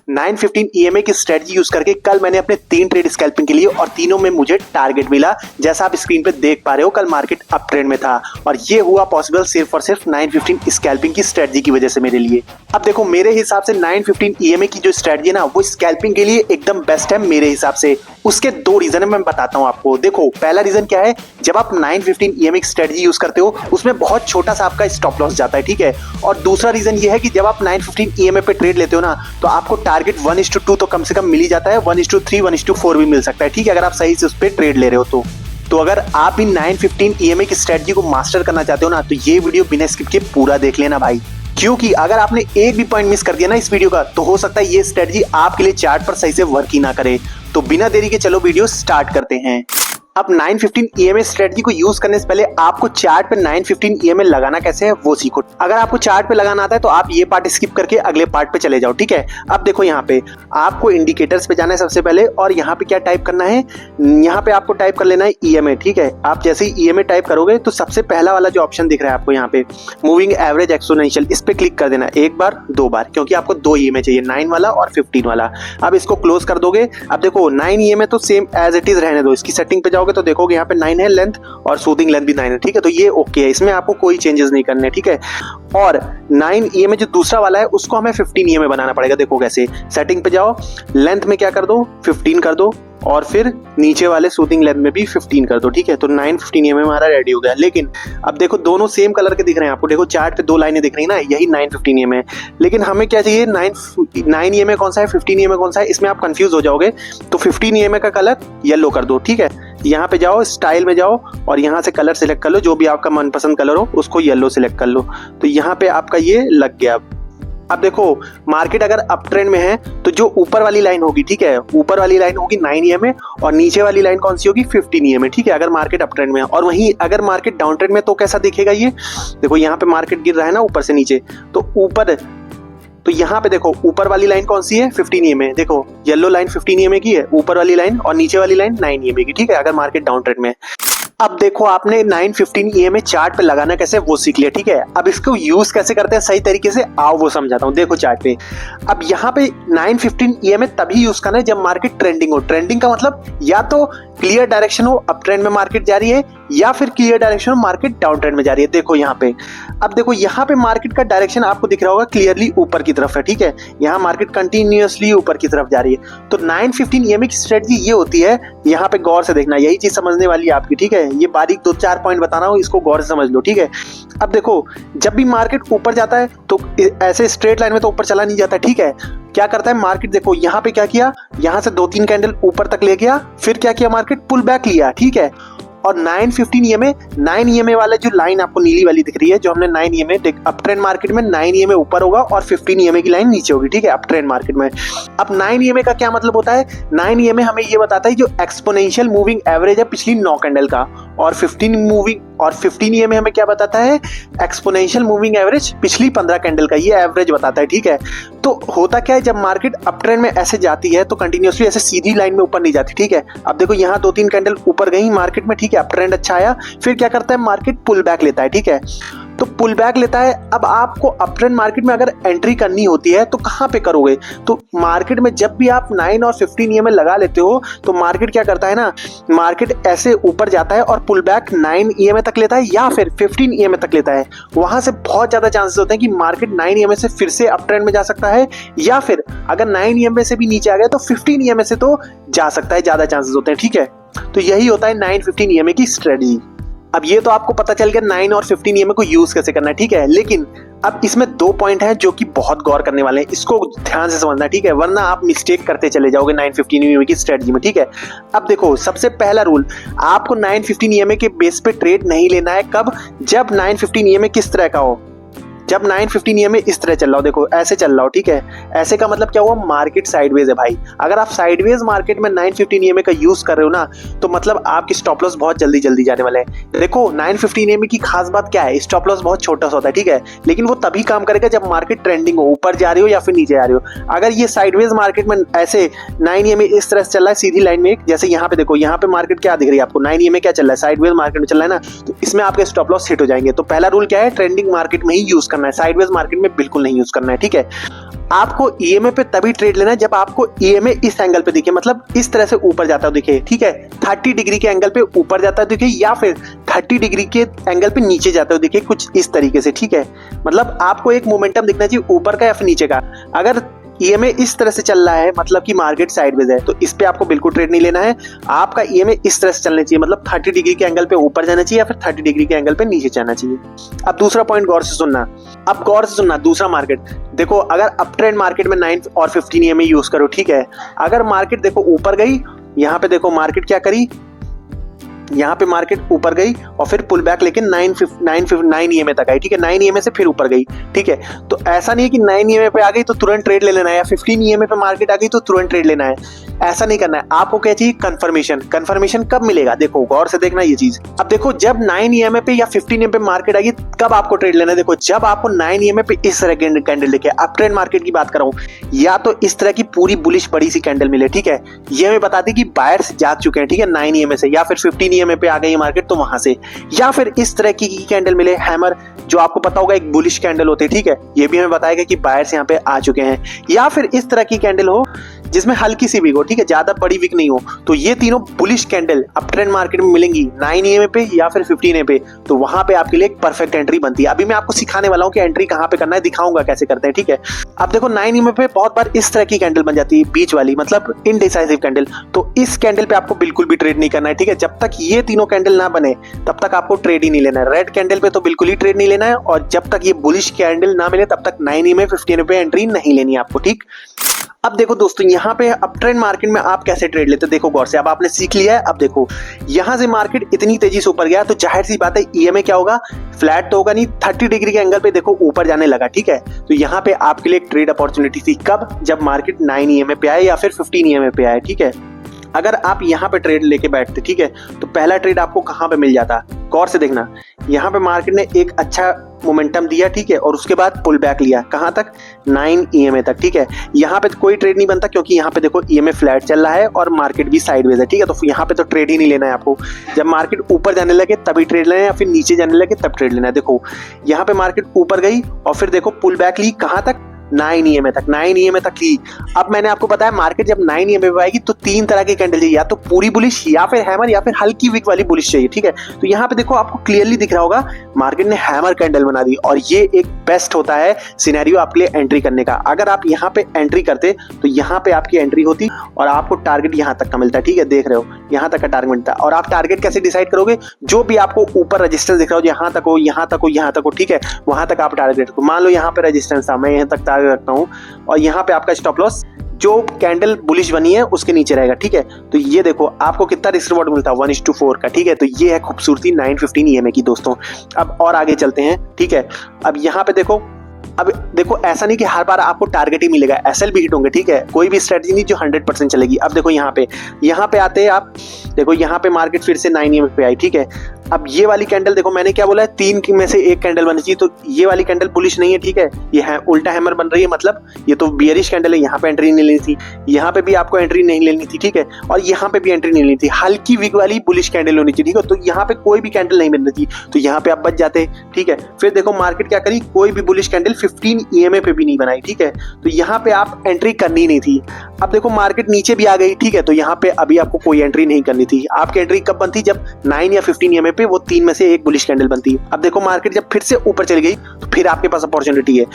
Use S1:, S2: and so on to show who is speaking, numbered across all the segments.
S1: 915 EMA की strategy use करके कल मैंने अपने 3 ट्रेड स्कैल्पिंग के लिए और तीनों में मुझे टारगेट मिला। जैसा आप स्क्रीन पे देख पा रहे हो, कल मार्केट अप ट्रेंड में था और ये हुआ पॉसिबल सिर्फ और सिर्फ 915 स्कैल्पिंग की स्ट्रेटजी की वजह से मेरे लिए। अब देखो, मेरे हिसाब से 915 EMA की जो स्ट्रेटजी है ना, वो स्कैल्पिंग के लिए एकदम बेस्ट है मेरे हिसाब से। उसके 2 रीजन है, मैं बताता हूं आपको। देखो, पहला रीजन क्या है, जब आप 915 EMA की स्ट्रेटजी यूज करते हो उसमें बहुत छोटा सा आपका स्टॉप लॉस जाता है, ठीक है। और दूसरा रीजन ये है कि जब आप 915 EMA पे ट्रेड लेते हो ना, तो आपको टारगेट 1:2 तो कम से कम मिल ही जाता है, 1:3 1:4 भी मिल सकता है, ठीक है, अगर आप सही से उस पर ट्रेड ले रहे हो तो अगर आप भी 915 EMA की स्ट्रेटजी को मास्टर करना चाहते हो ना, तो ये वीडियो बिना स्किप के पूरा देख लेना भाई। क्योंकि अगर आपने एक भी पॉइंट मिस कर दिया ना इस वीडियो का, तो हो सकता है ये स्ट्रेटजी आपके लिए चार्ट पर सही से वर्क ही ना करे। तो बिना देरी के चलो वीडियो स्टार्ट करते हैं। अब 915 EMA स्ट्रेटजी को यूज करने से पहले आपको चार्ट पे 915 EMA लगाना कैसे है वो सीखो। अगर आपको चार्ट पे लगाना आता है तो आप ये पार्ट स्किप करके अगले पार्ट पे चले जाओ, ठीक है। अब देखो, यहाँ पे आपको इंडिकेटर्स पे जाना है सबसे पहले, और यहाँ पे क्या टाइप करना है, यहाँ पे आपको टाइप कर लेना है EMA, ठीक है। आप जैसे ही EMA टाइप करोगे तो सबसे पहला वाला जो ऑप्शन दिख रहा है आपको यहाँ पे, मूविंग एवरेज एक्सपोनेंशियल, इस पे क्लिक कर देना है 1 बार 2 बार, क्योंकि आपको 2 EMA चाहिए, 9 वाला और 15 वाला। अब इसको क्लोज कर दोगे। अब देखो, 9 EMA तो सेम एज इट इज रहने दो। इसकी सेटिंग पे जाओगे तो देखोगे यहाँ पे 9 है लेंथ और सूदिंग लेंथ भी 9 है, ठीक है। तो ये ओके है, इसमें आपको कोई चेंजेस नहीं करने, ठीक है। और 9 EMA जो दूसरा वाला है उसको हमें 15 EMA बनाना पड़ेगा। देखो कैसे, सेटिंग पे जाओ, लेंथ में क्या कर दो, 15 कर दो, और फिर नीचे वाले सूदिंग लेंथ में भी 15 कर दो, ठीक है। तो 915 EMA हमारा रेडी हो गया। लेकिन अब देखो, दोनों सेम कलर के दिख रहे हैं आपको। देखो चार्ट पे 2 लाइनें दिख रही है ना, यही 915 EMA है। लेकिन हमें क्या चाहिए, 9 EMA कौन सा है, 15 EMA कौन सा है, इसमें आप कंफ्यूज हो जाओगे। तो 15 EMA का कलर येलो कर दो, ठीक है। यहाँ पे जाओ, स्टाइल में जाओ और यहाँ से कलर सिलेक्ट कर लो, जो भी आपका मनपसंद कलर हो उसको येलो सिलेक्ट कर लो। तो यहाँ पे आपका ये लग गया। अब देखो, मार्केट अगर अप ट्रेंड में है तो जो ऊपर वाली लाइन होगी, ठीक है, ऊपर वाली लाइन होगी 9 EMA और नीचे वाली लाइन कौन सी होगी, 15 EMA, ठीक है, अगर मार्केट अप ट्रेंड में है। और वहीं अगर मार्केट डाउन ट्रेंड में तो कैसा दिखेगा ये, देखो यहाँ पे मार्केट गिर रहा है ना ऊपर से नीचे, तो ऊपर, तो यहाँ पे देखो ऊपर वाली लाइन कौन सी है, 15 EMA। देखो येलो लाइन 15 EMA की है ऊपर वाली लाइन, और नीचे वाली लाइन 9 EMA की, ठीक है, अगर मार्केट डाउन ट्रेंड में है। अब देखो, आपने 915 EMA चार्ट पे लगाना कैसे वो सीख लिया, ठीक है। अब इसको यूज कैसे करते हैं सही तरीके से, आओ वो समझाता हूँ। देखो चार्ट पे, अब यहाँ पे 915 EMA तभी यूज करना है जब मार्केट ट्रेंडिंग हो। ट्रेंडिंग का मतलब या तो क्लियर डायरेक्शन हो, अप ट्रेंड में मार्केट जा रही है, या फिर क्लियर डायरेक्शन हो, मार्केट डाउन ट्रेंड में जा रही है। देखो यहाँ पे, अब देखो यहाँ पे मार्केट का डायरेक्शन आपको दिख रहा होगा क्लियरली ऊपर की तरफ है, ठीक है। यहाँ मार्केट कंटिन्यूअसली ऊपर की तरफ जा रही है। तो 915 EMA की स्ट्रेटजी ये होती है, यहाँ पे गौर से देखना, यही चीज समझने वाली है आपकी, ठीक है। ये बारीक 2-4 पॉइंट बता रहा हूँ, इसको गौर से समझ लो, ठीक है। अब देखो, जब भी मार्केट ऊपर जाता है तो ऐसे स्ट्रेट लाइन में तो ऊपर चला नहीं जाता, ठीक है। क्या करता है मार्केट, देखो यहाँ पे क्या किया, यहाँ से 2-3 कैंडल ऊपर तक ले गया, फिर क्या किया मार्केट, पुल बैक लिया, ठीक है। और 915 9 EMA वाला जो लाइन आपको नीली वाली दिख रही है, जो हमने 9 EMA, अप ट्रेंड मार्केट में 9 EMA ऊपर होगा और 15 EMA की लाइन नीचे होगी, ठीक है, अप ट्रेंड मार्केट में। अब 9 EMA का क्या मतलब होता है, 9 EMA हमें ये बताता है जो एक्सपोनेंशियल मूविंग एवरेज है पिछली 9 कैंडल का, और 15 EMA हमें क्या बताता है, एक्सपोनेंशियल मूविंग एवरेज पिछली 15 कैंडल का, ये एवरेज बताता है, ठीक है। तो होता क्या है, जब मार्केट अप ट्रेंड में ऐसे जाती है तो कंटिन्यूअसली ऐसे सीधी लाइन में ऊपर नहीं जाती, ठीक है। अब देखो यहाँ 2-3 कैंडल ऊपर गई मार्केट में, ठीक है, अप ट्रेंड अच्छा आया, फिर क्या करता है मार्केट, पुल बैक लेता है, ठीक है। तो पुल बैक लेता है। अब आपको अप ट्रेंड मार्केट में अगर एंट्री करनी होती है तो कहां पे करोगे, तो मार्केट में जब भी आप 9 और 15 EMA लगा लेते हो तो मार्केट क्या करता है ना, मार्केट ऐसे ऊपर जाता है और पुल बैक 9 EMA तक लेता है या फिर 15 EMA तक लेता है। वहां से बहुत ज्यादा चांसेस होते हैं कि मार्केट 9 EMA से फिर से अप ट्रेंड में जा सकता है, या फिर अगर 9 EMA से भी नीचे आ गया तो 15 EMA से तो जा सकता है, ज्यादा चांसेस होते हैं, ठीक है। तो यही होता है 915 EMA की स्ट्रेटजी। अब ये तो आपको पता चल गया 9 और 15 EMA को यूज कैसे करना है, ठीक है। लेकिन अब इसमें 2 पॉइंट हैं जो कि बहुत गौर करने वाले हैं, इसको ध्यान से समझना, ठीक है, वरना आप मिस्टेक करते चले जाओगे 915 EMA की स्ट्रेटजी में, ठीक है। अब देखो, सबसे पहला रूल, आपको 915 EMA के बेस पे ट्रेड नहीं लेना है। कब, जब 915 EMA किस तरह का हो, जब 915 EMA इस तरह चल रहा हो, देखो ऐसे चल रहा हो, ठीक है। ऐसे का मतलब क्या हुआ, मार्केट साइडवेज है भाई। अगर आप साइडवेज मार्केट में 915 EMA का यूज कर रहे हो ना, तो मतलब आपकी स्टॉप लॉस बहुत जल्दी जल्दी जाने वाला है। देखो 915 EMA की खास बात क्या है, स्टॉप लॉस बहुत छोटा सा होता है, ठीक है, लेकिन वो तभी काम करेगा जब मार्केट ट्रेंडिंग हो, ऊपर जा रही हो या फिर नीचे जा रही हो। अगर ये साइडवेज मार्केट में ऐसे 9 EMA इस तरह से चल रहा है सीधी लाइन में, जैसे यहाँ पे देखो, यहाँ पे मार्केट क्या दिख रही है आपको, 9 EMA क्या चल रहा है, साइडवेज मार्केट में चल रहा है ना, तो इसमें आपके स्टॉप लॉस हिट हो जाएंगे। तो पहला रूल क्या है, ट्रेंडिंग मार्केट में ही यूज करना करना है, साइडवेज मार्केट में बिल्कुल नहीं यूज करना है। ठीक है, आपको ईएमए पे तभी ट्रेड लेना है जब आपको ईएमए इस एंगल पे दिखे, मतलब इस तरह से ऊपर जाता है दिखे। ठीक है, 30 डिग्री के एंगल पे ऊपर जाता है दिखे, या फिर 30 डिग्री के एंगल पे नीचे जाता है दिखे, कुछ इस तरीके से। ठीक है, मतलब आपको एक मोमेंटम दिखना चाहिए ऊपर का या फिर नीचे का। अगर ईएमए इस तरह से चल रहा है मतलब कि मार्केट साइडवेज है, तो इस पे आपको बिल्कुल ट्रेड नहीं लेना है। आपका ईएमए इस तरह से चलना चाहिए, मतलब 30 डिग्री के एंगल पे ऊपर जाना चाहिए या फिर 30 डिग्री के एंगल पे नीचे जाना चाहिए। अब दूसरा पॉइंट गौर से सुनना, अब गौर से सुनना दूसरा मार्केट देखो। अगर अप ट्रेंड मार्केट में 9 और 15 ईएमए यूज करो। ठीक है, अगर मार्केट देखो ऊपर गई, यहाँ पे देखो मार्केट क्या करी, यहाँ पे मार्केट ऊपर गई और फिर पुल बैक लेके 9 ईएमए तक आई। ठीक है, 9 ईएमए से फिर ऊपर गई। ठीक है, तो ऐसा नहीं है कि 9 ईएमए पे आ गई तो तुरंत ट्रेड ले लेना है, या 15 ईएमए पे मार्केट आ गई तो तुरंत ट्रेड लेना है, ऐसा नहीं करना है। आपको क्या चाहिए, कंफर्मेशन। कंफर्मेशन कब मिलेगा, देखो गौर से देखना ये चीज। अब देखो जब 9 ईएमए पे या 15 ईएमए पे मार्केट आएगी कब आपको ट्रेड लेना है, देखो जब आपको 9 ईएमए पे इस तरह के कैंडल देखे, अप ट्रेंड मार्केट की बात कर रहा हूं, या तो इस तरह की पूरी बुलिश बड़ी सी कैंडल मिले। ठीक है, ये हमें बता दी कि बायर्स जाग चुके हैं। ठीक है, 9 ईएमए से या फिर 15 ईएमए पे आ गई मार्केट तो वहां से, या फिर इस तरह की कैंडल मिले हैमर, जो आपको पता होगा एक बुलिश कैंडल होती है। ठीक है, ये भी हमें बताएगा कि बायर्स यहाँ पे आ चुके हैं, या फिर इस तरह की कैंडल हो जिसमें हल्की सी वीक हो। ठीक है, ज्यादा बड़ी वीक नहीं हो, तो ये तीनों bullish candle up trend market में मिलेंगी 9 ईएमए पे या फिर 15 ईएमए पे, तो वहां पे आपके लिए एक परफेक्ट एंट्री बनती है। अभी मैं आपको सिखाने वाला हूं कि एंट्री कहां पे करना है, दिखाऊंगा कैसे करते हैं। ठीक है, अब देखो 9 ईएमए पे बहुत बार इस तरह की कैंडल बन जाती है, बीच वाली, मतलब इनडिसाइसिव कैंडल, तो इस कैंडल पे आपको बिल्कुल भी ट्रेड नहीं करना है। ठीक है, जब तक ये तीनों कैंडल ना बने तब तक आपको ट्रेड ही नहीं लेना है। रेड कैंडल पे तो बिल्कुल ही ट्रेड नहीं लेना है, और जब तक ये बुलिश कैंडल ना मिले तब तक 9 ईएमए 15 ईएमए पे एंट्री नहीं लेनी है आपको। ठीक, अब देखो दोस्तों यहाँ पे अप ट्रेंड मार्केट में आप कैसे ट्रेड लेते, देखो गौर से। अब आपने सीख लिया है। अब देखो यहाँ से मार्केट इतनी तेजी से ऊपर गया तो जाहिर सी बात है ईएमए क्या होगा, फ्लैट तो होगा नहीं, 30 डिग्री के एंगल पे देखो ऊपर जाने लगा। ठीक है, तो यहाँ पे आपके लिए एक ट्रेड अपॉर्चुनिटी थी, कब, जब मार्केट 9 ईएमए पे आए या फिर 15 ईएमए पे आए। ठीक है, अगर आप यहाँ पे ट्रेड लेके बैठते, ठीक है, तो पहला ट्रेड आपको कहाँ पे मिल जाता, गौर से देखना। यहाँ पे मार्केट ने एक अच्छा मोमेंटम दिया। ठीक है, और उसके बाद पुल बैक लिया, कहाँ तक, 9 ईएमए तक। ठीक है, यहाँ पे कोई ट्रेड नहीं बनता क्योंकि यहाँ पे देखो ईएमए फ्लैट चल रहा है और मार्केट भी साइडवेज है। ठीक है, तो यहाँ पे तो ट्रेड ही नहीं लेना है आपको। जब मार्केट ऊपर जाने लगे तभी ट्रेड लेना है, या फिर नीचे जाने लगे तब ट्रेड लेना है। देखो यहाँ पे मार्केट ऊपर गई और फिर देखो पुल बैक ली, कहाँ तक, 9 ईएमए तक, 9 ईएमए तक ली। अब मैंने आपको बताया मार्केट जब 9 ईएमए पे आएगी तो 3 तरह की कैंडल चाहिए, या तो पूरी बुलिश, या फिर हैमर, या फिर हल्की वीक वाली बुलिश चाहिए। ठीक है, तो यहाँ पे देखो आपको क्लियरली दिख रहा होगा मार्केट ने हैमर कैंडल बना दी, और ये एक बेस्ट होता है सिनेरियो आपके लिए एंट्री करने का। अगर आप यहाँ पे एंट्री करते तो यहाँ पे आपकी एंट्री होती और आपको टारगेट यहाँ तक का मिलता है। ठीक है, देख रहे हो यहाँ तक का टारगेट मिलता है, और आप टारगेट कैसे डिसाइड करोगे, जो भी आपको ऊपर रजिस्टेंस दिख रहा हो, यहाँ तक हो, यहाँ तक हो, यहाँ तक हो, ठीक है, वहां तक आप टारगेट रखो। मान लो यहाँ पे रजिस्टेंस था, मैं यहाँ तक टारगेट रखता हूँ, और यहाँ पे आपका स्टॉप लॉस जो कैंडल बुलिश बनी है उसके नीचे रहेगा। ठीक है, तो ये देखो आपको कितना रिस्क रिवॉर्ड मिलता है, 1:4 का। ठीक है, तो ये है खूबसूरती 915 ईएमए की दोस्तों। अब और आगे चलते हैं। ठीक है, अब यहाँ पे देखो, अब देखो ऐसा नहीं कि हर बार आपको टारगेट ही मिलेगा, एसएल भी हिट होंगे। ठीक है, कोई भी स्ट्रेटजी नहीं जो 100% चलेगी। अब देखो यहाँ पे आते हैं आप, देखो यहाँ पे मार्केट फिर से 9 ईएमए पे आई। ठीक है, अब ये वाली कैंडल देखो, मैंने क्या बोला है, 3 में से एक कैंडल बननी चाहिए, तो ये वाली कैंडल बुलिश नहीं है। ठीक है, ये है उल्टा हैमर बन रही है, मतलब ये तो बियरिश कैंडल है, यहाँ पे एंट्री नहीं लेनी थी, यहाँ पे भी आपको एंट्री नहीं लेनी थी। ठीक है, और यहाँ पे भी एंट्री नहीं लेनी थी, हल्की वीक वाली बुलिश कैंडल होनी चाहिए। ठीक है, तो यहाँ पे कोई भी कैंडल नहीं बननी थी, तो यहाँ पे आप बच जाते। ठीक है, फिर देखो मार्केट क्या करी, कोई भी बुलिश कैंडल 15 ईएमए पे भी नहीं बनाई। ठीक है, तो यहाँ पे आप एंट्री करनी नहीं थी। अब देखो मार्केट नीचे भी आ गई। ठीक है, तो यहाँ पे अभी आपको कोई एंट्री नहीं करनी थी। आपकी एंट्री कब बनती, जब 9 या 15 ईएमए पे वो 3 में से एक बुलिश कैंडल बनती है। अब देखो मार्केट जब फिर से ऊपर चली गई तो फिर आपके पास अपॉर्चुनिटी है।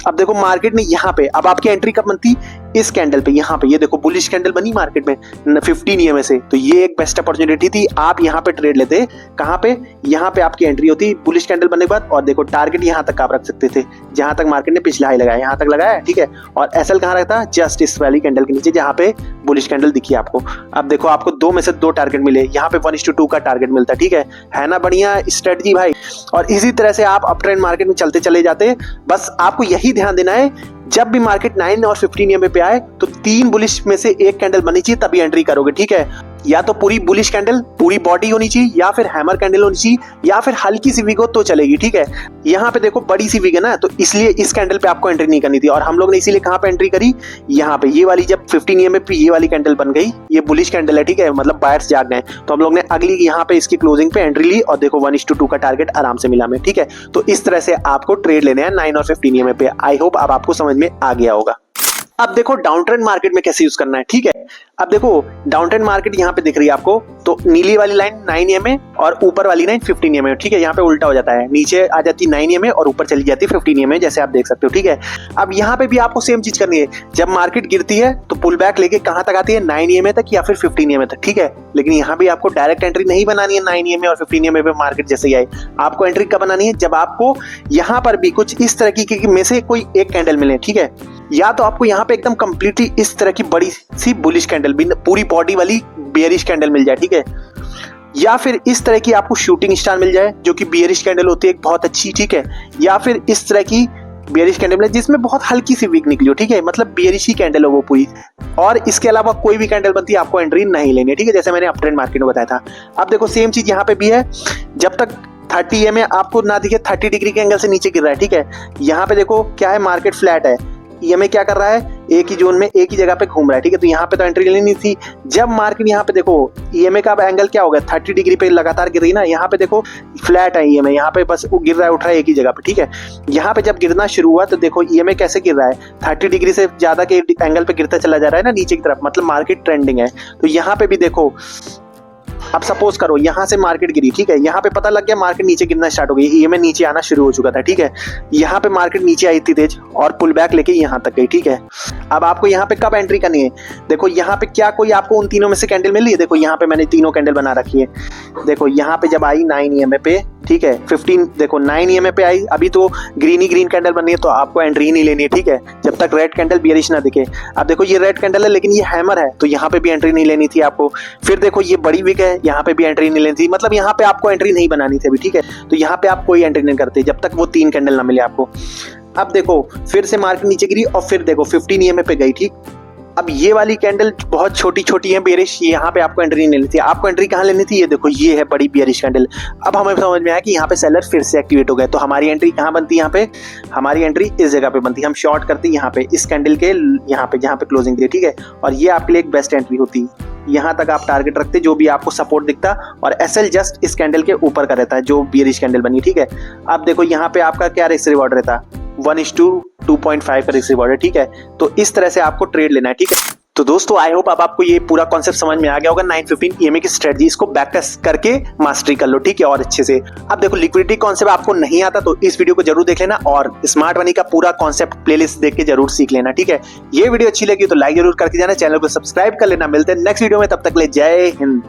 S1: अब देखो मार्केट ने यहाँ पे, अब आपकी एंट्री कब बनती, इस कैंडल पे, यहाँ पे ये देखो बुलिश कैंडल बनी मार्केट में 15 ईएमए से, तो ये एक बेस्ट अपॉर्चुनिटी थी। आप यहाँ पे ट्रेड लेते, कहाँ पे, यहाँ पे आपकी एंट्री होती बुलिश कैंडल बनने के बाद, और देखो टारगेट यहाँ तक आप रख सकते थे, जहां तक मार्केट ने पिछला हाई लगाया, यहाँ तक लगाया। ठीक है, और एसएल कहाँ रहता, जस्ट इस वाली कैंडल के नीचे जहाँ पे बुलिश कैंडल दिखी आपको। अब देखो आपको 2 में से 2 टारगेट मिले, यहाँ पे 1:2 का टारगेट मिलता। ठीक है ना, बढ़िया स्ट्रेटजी भाई। और इसी तरह से आप अप ट्रेंड मार्केट में चलते चले जाते। बस आपको यही ध्यान देना है, जब भी मार्केट 9 और 15 ईएमए पे आए तो 3 बुलिश में से एक कैंडल बनी चाहिए, तभी एंट्री करोगे। ठीक है, या तो पूरी बुलिश कैंडल, पूरी बॉडी होनी चाहिए, या फिर हैमर कैंडल होनी चाहिए, या फिर हल्की सी विग हो तो चलेगी, ठीक है। यहाँ पे देखो बड़ी सी विग है ना, तो इसलिए इस कैंडल पे आपको एंट्री नहीं करनी थी, और हम लोग ने इसीलिए कहाँ पे एंट्री करी, यहाँ पे। ये वाली जब 15 EMA पे ये वाली कैंडल बन गई, ये बुलिश कैंडल है, ठीक है, मतलब बायर्स जाग गए, तो हम लोग ने अगली यहाँ पे इसकी क्लोजिंग पे एंट्री ली, और देखो 1:2 का टारगेट आराम से मिला हमें, ठीक है। तो इस तरह से आपको ट्रेड लेने हैं 9 और 15 EMA पे। आई होप अब आपको समझ में आ गया होगा। अब देखो डाउन ट्रेंड मार्केट में कैसे यूज करना है, ठीक है। अब देखो डाउन ट्रेंड मार्केट यहाँ पे दिख रही है आपको, तो नीली वाली लाइन 9 EMA और ऊपर वाली लाइन 15 EMA, ठीक है। यहाँ पे उल्टा हो जाता है, नीचे आ जाती 9 EMA और ऊपर चली जाती 15 EMA, जैसे आप देख सकते हो, ठीक है। अब यहाँ पे भी आपको सेम चीज करनी है। जब मार्केट गिरती है तो पुल बैक लेके कहाँ तक आती है, 9 EMA तक या फिर 15 EMA तक, ठीक है। लेकिन यहाँ भी आपको डायरेक्ट एंट्री नहीं बनानी है 9 EMA और 15 EMA पे मार्केट जैसे ही आए। आपको एंट्री कब बनानी है, जब आपको यहाँ पर भी कुछ इस तरह की में से कोई एक कैंडल मिले, ठीक है। या तो आपको यहाँ पे एकदम कंप्लीटली इस तरह की बड़ी सी बुलिश कैंडल, पूरी बॉडी वाली बेयरिश कैंडल मिल जाए, ठीक है। या फिर इस तरह की आपको शूटिंग स्टार मिल जाए, जो कि बेयरिश कैंडल होती है बहुत अच्छी, ठीक है। या फिर इस तरह की बेयरिश कैंडल मिले जिसमें बहुत हल्की सी विक निकली हो, ठीक है, मतलब बेयरिश ही कैंडल हो वो पूरी। और इसके अलावा कोई भी कैंडल बनती है आपको एंट्री नहीं लेनी है, ठीक है, जैसे मैंने अप ट्रेंड मार्केट में बताया था। अब देखो सेम चीज यहाँ पे भी है। जब तक 30 EMA आपको ना दिखे, 30 डिग्री के एंगल से नीचे गिर रहा है, ठीक है। यहाँ पे देखो क्या है, मार्केट फ्लैट है, EMA क्या कर रहा है, एक ही जोन में एक ही जगह पे घूम रहा है, ठीक है। तो यहाँ पे तो एंट्री लेनी थी। जब मार्केट यहाँ पे देखो EMA का एंगल क्या हो गया, 30 डिग्री पे लगातार गिर रही ना, यहाँ पे देखो फ्लैट है EMA, यहाँ पे बस गिर रहा है, उठ रहा है एक ही जगह पे, ठीक है। यहाँ पे जब गिरना शुरू हुआ तो देखो EMA कैसे गिर रहा है, 30 डिग्री से ज्यादा के एंगल पे गिरता चला जा रहा है ना नीचे की तरफ, मतलब मार्केट ट्रेंडिंग है। तो यहाँ पे भी देखो, अब सपोज करो यहाँ से मार्केट गिरी, ठीक है, यहाँ पे पता लग गया मार्केट नीचे गिरना स्टार्ट हो गई, EMA नीचे आना शुरू हो चुका था, ठीक है। यहाँ पे मार्केट नीचे आई थी तेज और पुल बैक लेके यहाँ तक गई, ठीक है। अब आपको यहाँ पे कब एंट्री करनी है, देखो यहाँ पे क्या कोई आपको उन तीनों में से कैंडल मिल रही है, देखो यहाँ पे मैंने तीनों कैंडल बना रखी है। देखो यहाँ पे जब आई 9 EMA पे, ठीक है, 15 देखो 9 EMA पे आई, अभी तो ग्रीन ही ग्रीन कैंडल बन रही है, तो आपको एंट्री ही नहीं लेनी है, ठीक है, जब तक रेड कैंडल बेयरिश ना दिखे। अब देखो ये रेड कैंडल है लेकिन ये हैमर है, तो यहाँ पे भी एंट्री नहीं लेनी थी आपको। फिर देखो ये बड़ी विक है, यहाँ पे भी एंट्री नहीं लेनी थी, मतलब यहाँ पे आपको एंट्री नहीं बनानी थी अभी, ठीक है। तो यहाँ पे आप कोई एंट्री नहीं करते जब तक वो 3 कैंडल ना मिले आपको। अब देखो फिर से मार्केट नीचे गिरी और फिर देखो 15 EMA पे गई, ठीक। अब ये वाली कैंडल बहुत छोटी छोटी है बेयरिश, यहाँ पे आपको एंट्री नहीं लेनी थी। आपको एंट्री कहाँ लेनी थी, ये देखो ये है बड़ी बेयरिश कैंडल। अब हमें समझ में आया कि यहाँ पे सेलर फिर से एक्टिवेट हो गए, तो हमारी एंट्री कहाँ बनती है, यहाँ पे हमारी एंट्री इस जगह पे बनती है। हम शॉर्ट करते हैं यहाँ पे इस कैंडल के यहाँ पे जहाँ पे क्लोजिंग दी है, ठीक है। और ये आपके लिए एक बेस्ट एंट्री होती है। यहाँ तक आप टारगेट रखते जो भी आपको सपोर्ट दिखता, और SL जस्ट इस कैंडल के ऊपर का रहता है जो बेयरिश कैंडल बनी, ठीक है। अब देखो यहाँ पे आपका क्या रिस्क रिवॉर्ड रहता, 1:2.5 का रिस्क रिवॉर्ड है, ठीक है। तो इस तरह से आपको ट्रेड लेना है, ठीक है। तो दोस्तों आई होप अब आपको ये पूरा कॉन्सेप्ट समझ में आ गया होगा। 9-15 EMA की स्ट्रेटजी, इसको बैक टेस्ट करके मास्टरी कर लो, ठीक है, और अच्छे से। अब देखो लिक्विडिटी कॉन्सेप्ट आपको नहीं आता तो इस वीडियो को जरूर देख लेना, और स्मार्ट मनी का पूरा कॉन्सेप्ट प्लेलिस्ट देख के जरूर सीख लेना, ठीक है। ये वीडियो अच्छी लगी तो लाइक जरूर करके जाना, चैनल को सब्सक्राइब कर लेना। मिलते हैं नेक्स्ट वीडियो में, तब तक ले जय हिंद।